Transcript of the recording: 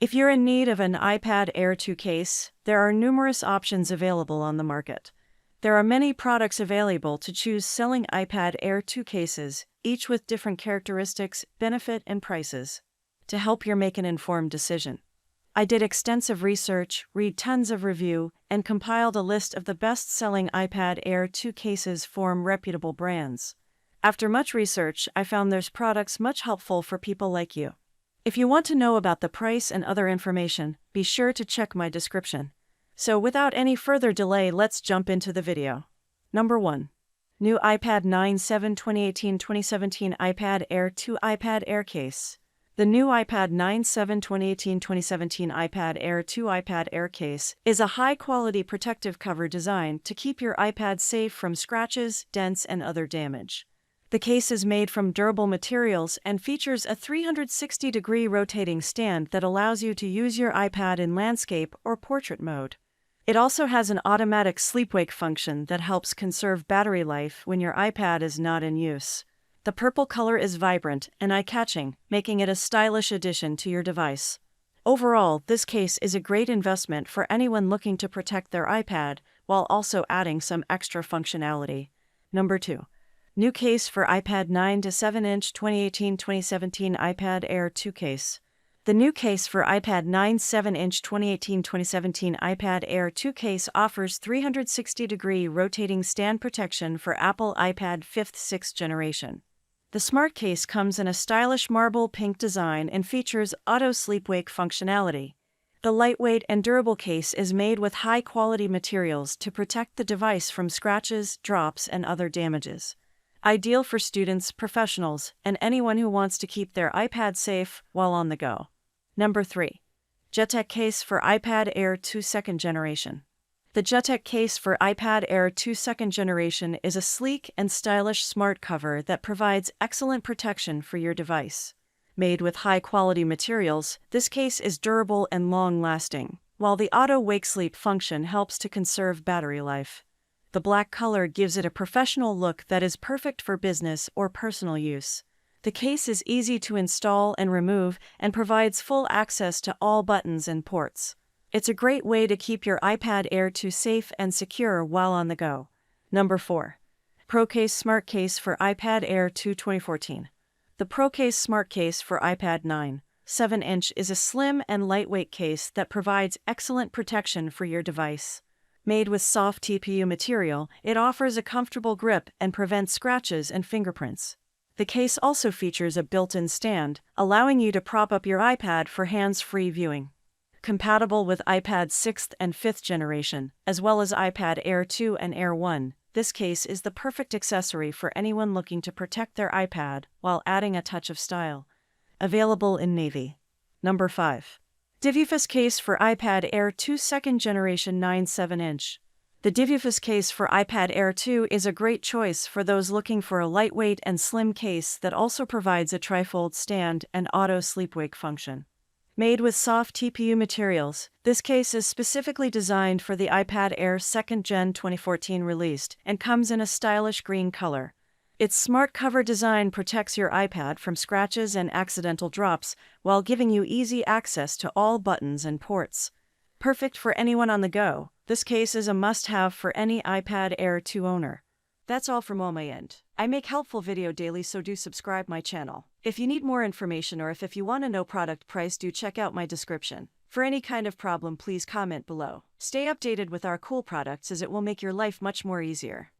If you're in need of an iPad Air 2 case, there are numerous options available on the market. There are many products available to choose selling iPad Air 2 cases, each with different characteristics, benefit, and prices, to help you make an informed decision. I did extensive research, read tons of review, and compiled a list of the best-selling iPad Air 2 cases from reputable brands. After much research, I found there's products much helpful for people like you. If you want to know about the price and other information, be sure to check my description. So without any further delay, let's jump into the video. Number 1. New iPad 9/7 2018-2017 iPad Air 2 iPad Air Case. The new iPad 9/7 2018-2017 iPad Air 2 iPad Air Case is a high-quality protective cover designed to keep your iPad safe from scratches, dents, and other damage. The case is made from durable materials and features a 360-degree rotating stand that allows you to use your iPad in landscape or portrait mode. It also has an automatic sleep-wake function that helps conserve battery life when your iPad is not in use. The purple color is vibrant and eye-catching, making it a stylish addition to your device. Overall, this case is a great investment for anyone looking to protect their iPad while also adding some extra functionality. Number 2. New case for iPad 9-7-inch 2018-2017 iPad Air 2 case. The new case for iPad 9/7-inch 2018-2017 iPad Air 2 case offers 360-degree rotating stand protection for Apple iPad 5th/6th generation. The smart case comes in a stylish marble pink design and features auto sleep-wake functionality. The lightweight and durable case is made with high-quality materials to protect the device from scratches, drops, and other damages. Ideal for students, professionals, and anyone who wants to keep their iPad safe while on the go. Number 3. Jetech case for iPad Air 2 2nd generation. The Jetech case for iPad Air 2 2nd generation is a sleek and stylish smart cover that provides excellent protection for your device. Made with high-quality materials, this case is durable and long-lasting, while the auto wake sleep function helps to conserve battery life. The black color gives it a professional look that is perfect for business or personal use. The case is easy to install and remove and provides full access to all buttons and ports. It's a great way to keep your iPad Air 2 safe and secure while on the go. Number 4. ProCase Smart Case for iPad Air 2 2014. The ProCase Smart Case for iPad 9/7-inch is a slim and lightweight case that provides excellent protection for your device. Made with soft TPU material, it offers a comfortable grip and prevents scratches and fingerprints. The case also features a built-in stand, allowing you to prop up your iPad for hands-free viewing. Compatible with iPad 6th and 5th generation, as well as iPad Air 2 and Air 1, this case is the perfect accessory for anyone looking to protect their iPad while adding a touch of style. Available in navy. Number 5. Divifus case for iPad Air 2 2nd generation 9/7-inch. The Divifus case for iPad Air 2 is a great choice for those looking for a lightweight and slim case that also provides a trifold stand and auto sleep-wake function. Made with soft TPU materials, this case is specifically designed for the iPad Air 2nd Gen 2014 released and comes in a stylish green color. Its smart cover design protects your iPad from scratches and accidental drops while giving you easy access to all buttons and ports. Perfect for anyone on the go, this case is a must-have for any iPad Air 2 owner. That's all from my end. I make helpful video daily, so do subscribe my channel. If you need more information or if you want to know product price, do check out my description. For any kind of problem, please comment below. Stay updated with our cool products as it will make your life much more easier.